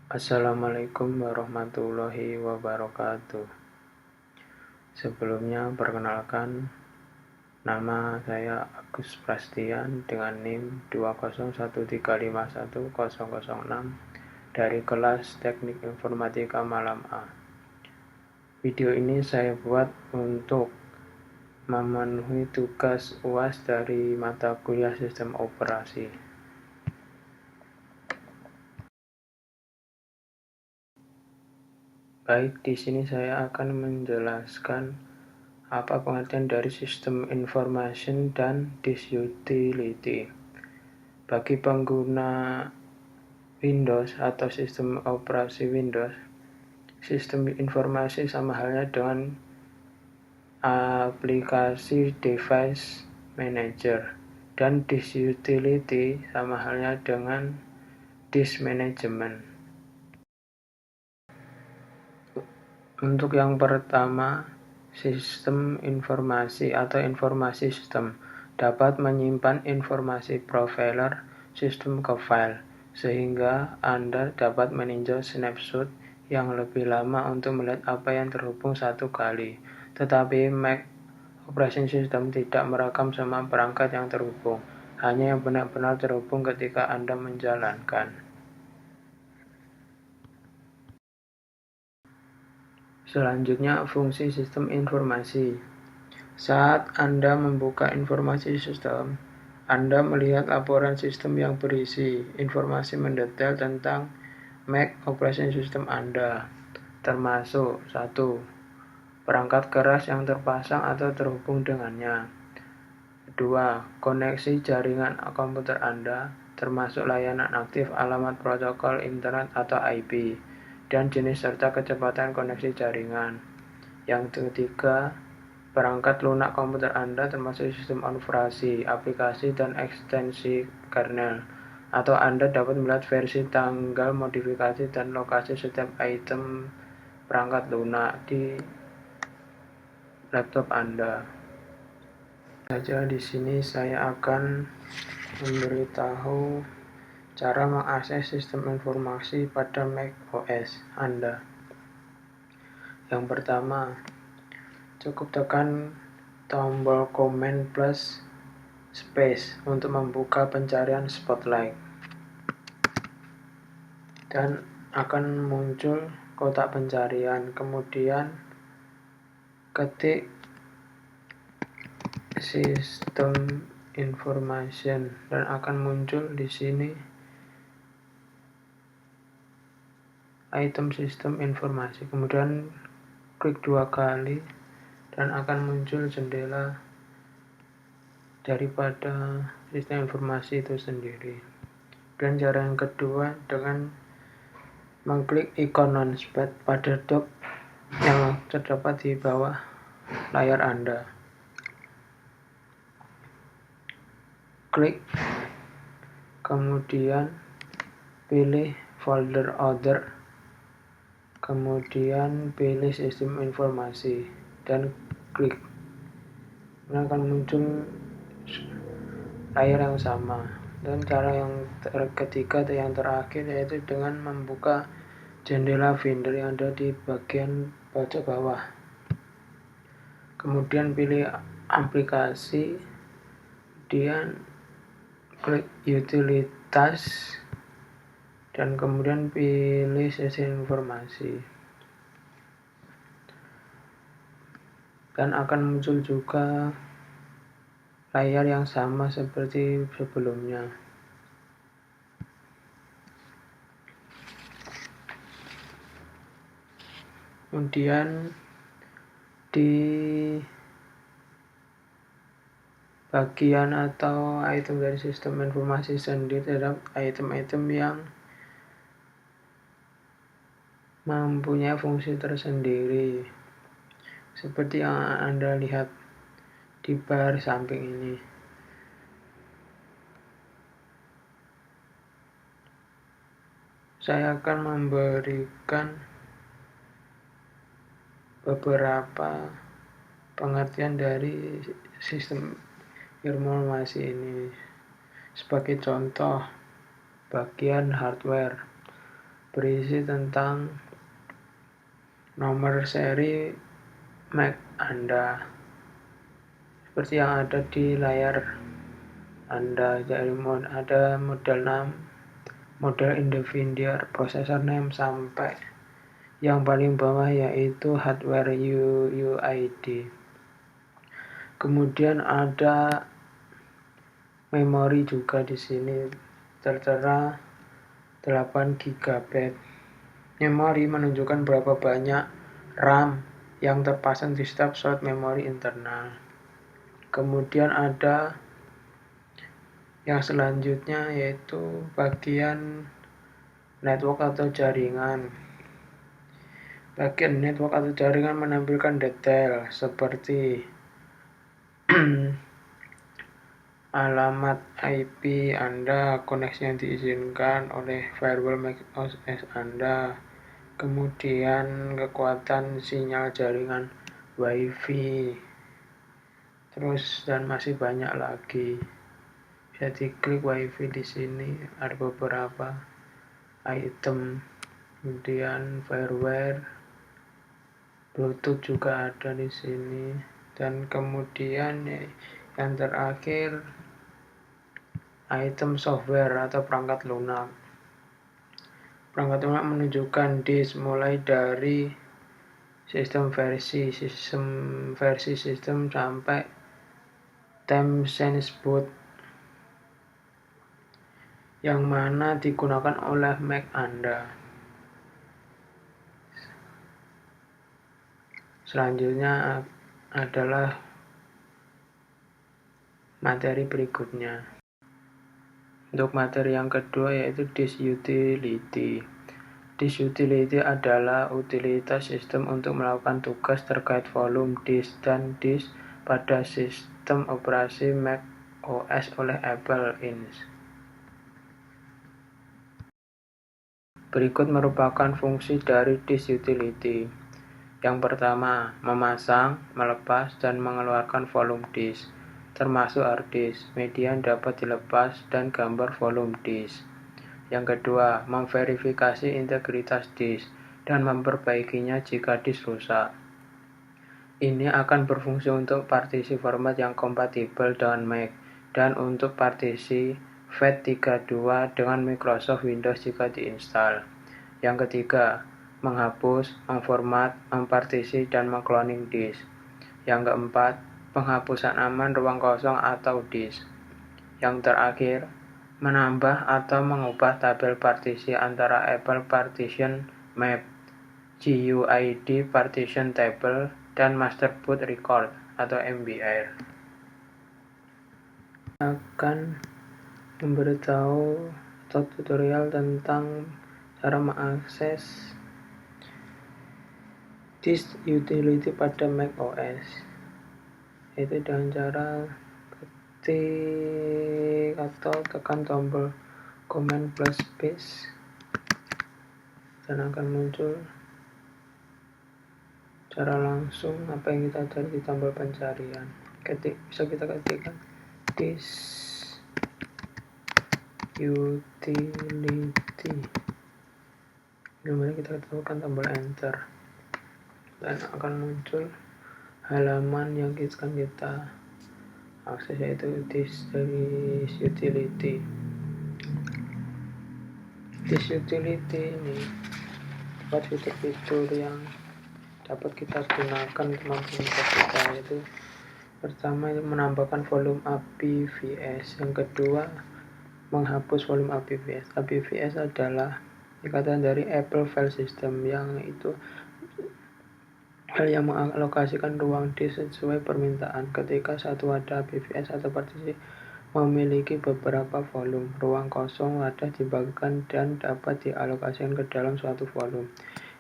Assalamualaikum warahmatullahi wabarakatuh. Sebelumnya perkenalkan, nama saya Agus Prastian dengan NIM 201351006 dari kelas Teknik Informatika Malam A. Video ini saya buat untuk memenuhi tugas UAS dari mata kuliah Sistem Operasi. Baik, di sini saya akan menjelaskan apa pengertian dari sistem information dan disutility. Bagi pengguna Windows atau sistem operasi Windows, sistem informasi sama halnya dengan aplikasi device manager, dan disutility sama halnya dengan disk management. Untuk yang pertama, sistem informasi atau informasi sistem dapat menyimpan informasi profiler sistem ke file, sehingga Anda dapat meninjau snapshot yang lebih lama untuk melihat apa yang terhubung satu kali. Tetapi Mac Operation System tidak merekam semua perangkat yang terhubung, hanya yang benar-benar terhubung ketika Anda menjalankan. Selanjutnya, fungsi sistem informasi. Saat Anda membuka informasi sistem, Anda melihat laporan sistem yang berisi informasi mendetail tentang Mac Operation System Anda, termasuk 1. Perangkat keras yang terpasang atau terhubung dengannya. 2. Koneksi jaringan komputer Anda, termasuk layanan aktif, alamat protokol internet atau IP, dan jenis serta kecepatan koneksi jaringan. Yang ketiga, perangkat lunak komputer Anda termasuk sistem operasi, aplikasi, dan ekstensi kernel. Atau Anda dapat melihat versi, tanggal, modifikasi, dan lokasi setiap item perangkat lunak di laptop Anda. Saja di sini saya akan memberitahu cara mengakses sistem informasi pada Mac OS Anda. Yang pertama, cukup tekan tombol Command plus Space untuk membuka pencarian Spotlight, dan akan muncul kotak pencarian. Kemudian ketik System Information dan akan muncul di sini item sistem informasi. Kemudian klik 2 kali dan akan muncul jendela daripada sistem informasi itu sendiri. Dan cara yang kedua dengan mengklik ikon launchpad pada dock yang terdapat di bawah layar Anda. Klik, kemudian pilih folder Other, kemudian pilih sistem informasi dan klik. Ini akan muncul layar yang sama. Dan cara yang ketiga atau yang terakhir yaitu dengan membuka jendela Finder yang ada di bagian pojok bawah. Kemudian pilih aplikasi, kemudian klik utilitas, dan kemudian pilih sistem informasi. Dan akan muncul juga layar yang sama seperti sebelumnya. Kemudian di bagian atau item dari sistem informasi sendiri terdapat item-item yang mempunyai fungsi tersendiri, seperti yang Anda lihat di bar samping ini. Saya akan memberikan beberapa pengertian dari sistem informasi ini. Sebagai contoh, bagian hardware. berisi tentang nomor seri Mac Anda seperti yang ada di layar Anda. Jadi ada model 6, model Infinity, processor name, sampai yang paling bawah yaitu hardware UUID. Kemudian ada memori juga di sini, tertera 8 GB. Memori menunjukkan berapa banyak RAM yang terpasang di setiap slot memori internal. Kemudian ada yang selanjutnya yaitu bagian network atau jaringan. Bagian network atau jaringan menampilkan detail seperti alamat IP Anda, koneksi yang diizinkan oleh firewall Mac OS Anda, kemudian kekuatan sinyal jaringan WiFi, terus dan masih banyak lagi. Bisa diklik WiFi di sini, ada beberapa item, kemudian fireware, Bluetooth juga ada di sini, dan kemudian yang terakhir item software atau perangkat lunak. Perangkat lunak menunjukkan disk mulai dari sistem sampai ThimeSense boot yang mana digunakan oleh Mac Anda. Selanjutnya adalah materi berikutnya. Untuk materi yang kedua yaitu disk utility. Disk utility adalah utilitas sistem untuk melakukan tugas terkait volume disk dan disk pada sistem operasi Mac OS oleh Apple Inc. Berikut merupakan fungsi dari disk utility. Yang pertama, memasang, melepas, dan mengeluarkan volume disk, termasuk hard disk, media yang dapat dilepas, dan gambar volume disk. Yang kedua, memverifikasi integritas disk dan memperbaikinya jika disk rusak. Ini akan berfungsi untuk partisi format yang kompatibel dengan Mac dan untuk partisi FAT32 dengan Microsoft Windows jika diinstal. Yang ketiga, menghapus, memformat, mempartisi, dan mengcloning disk. Yang keempat, penghapusan aman ruang kosong atau disk. Yang terakhir, menambah atau mengubah tabel partisi antara Apple Partition Map, GUID Partition Table, dan Master Boot Record atau MBR. Akan memberitahu tutorial tentang cara mengakses disk utility pada Mac OS, yaitu dengan cara ketik atau tekan tombol Command plus Space dan akan muncul secara langsung apa yang kita cari di tombol pencarian. Bisa kita ketikkan disk utility, kemudian kita tekan tombol enter dan akan muncul halaman yang akan kita akses, yaitu disk utility. Disk utility ini dapat fitur-fitur yang dapat kita gunakan untuk mempermudah kita, yaitu pertama menambahkan volume APVS, yang kedua menghapus volume APVS. APVS adalah singkatan dari Apple File System, yang itu hal yang mengalokasikan ruang disk sesuai permintaan. Ketika satu wadah APVS atau partisi memiliki beberapa volume, ruang kosong wadah dibagikan dan dapat dialokasikan ke dalam suatu volume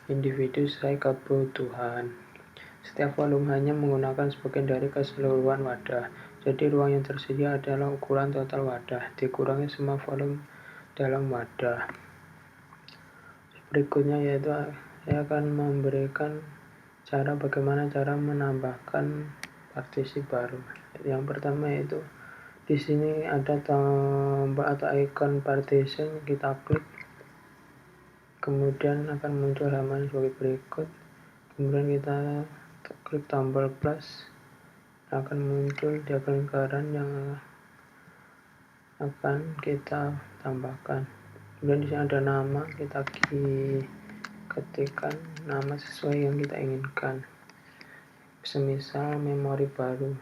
individu sesuai kebutuhan. Setiap volume hanya menggunakan sebagian dari keseluruhan wadah, jadi ruang yang tersedia adalah ukuran total wadah dikurangi semua volume dalam wadah. Berikutnya yaitu saya akan memberikan bagaimana cara menambahkan partisi baru. Yang pertama yaitu di sini ada tombol atau icon partition, kita klik, kemudian akan muncul halaman sebagai berikut. Kemudian kita klik tombol plus, akan muncul diagram lingkaran yang akan kita tambahkan. Kemudian di sini ada nama, kita ketikkan nama sesuai yang kita inginkan. Semisal memori baru.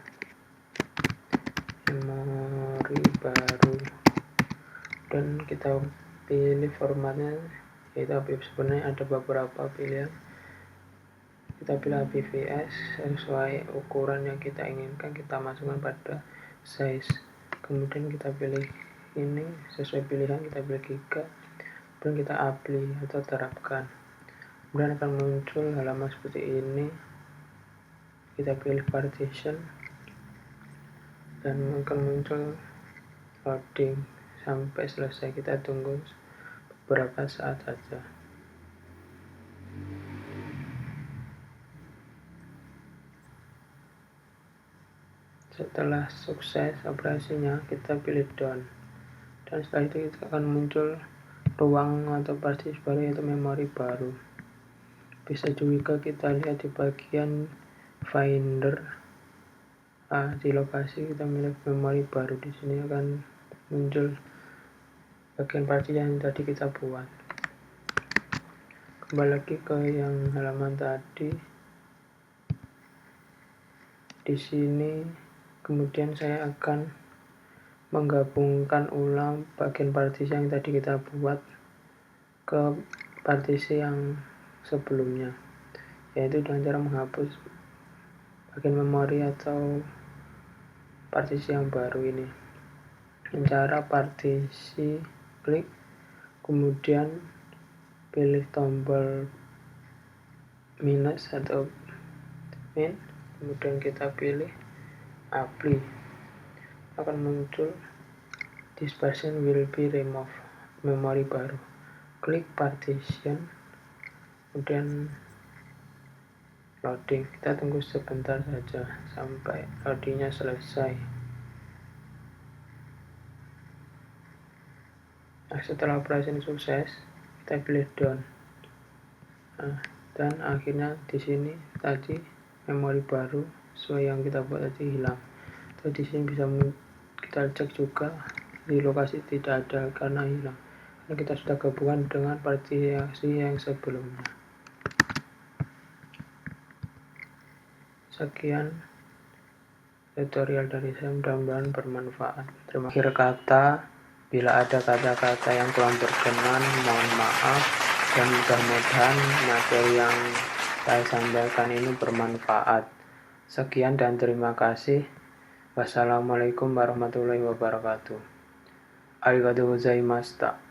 Dan kita pilih formatnya, yaitu sebenarnya ada beberapa pilihan. Kita pilih APVS sesuai ukuran yang kita inginkan, kita masukkan pada size. Kemudian kita pilih ini sesuai pilihan, kita pilih giga, kemudian kita apply atau terapkan. Kemudian akan muncul halaman seperti ini. Kita pilih partition dan akan muncul loading sampai selesai. Kita tunggu beberapa saat saja. Setelah sukses operasinya, kita pilih done, dan setelah itu kita akan muncul ruang atau partition baru, yaitu memori baru. Bisa juga kita lihat di bagian Finder, di lokasi kita milih memori baru. Di sini akan muncul bagian partition yang tadi kita buat. Kembali lagi ke yang halaman tadi. Di sini kemudian saya akan menggabungkan ulang bagian partisi yang tadi kita buat ke partisi yang sebelumnya, yaitu dengan cara menghapus bagian memori atau partisi yang baru ini. Dengan cara partisi, klik, kemudian pilih tombol minus atau min, kemudian kita pilih apply, akan muncul this partition will be removed, memori baru. Klik partition, kemudian loading. Kita tunggu sebentar saja sampai loadingnya selesai. Nah, setelah operasi ini sukses, kita pilih done. Dan akhirnya di sini tadi memori baru sesuai yang kita buat tadi hilang. Terus di sini bisa kita cek juga di lokasi tidak ada karena hilang, karena kita sudah gabungan dengan partisi yang sebelumnya. Sekian tutorial dari saya, mudah-mudahan bermanfaat. Terima kasih. Akhir kata, bila ada kata-kata yang kurang berkenan, mohon maaf, dan mudah-mudahan materi yang saya sampaikan ini bermanfaat. Sekian dan terima kasih. Wassalamualaikum warahmatullahi wabarakatuh. Arigatou gozaimashita.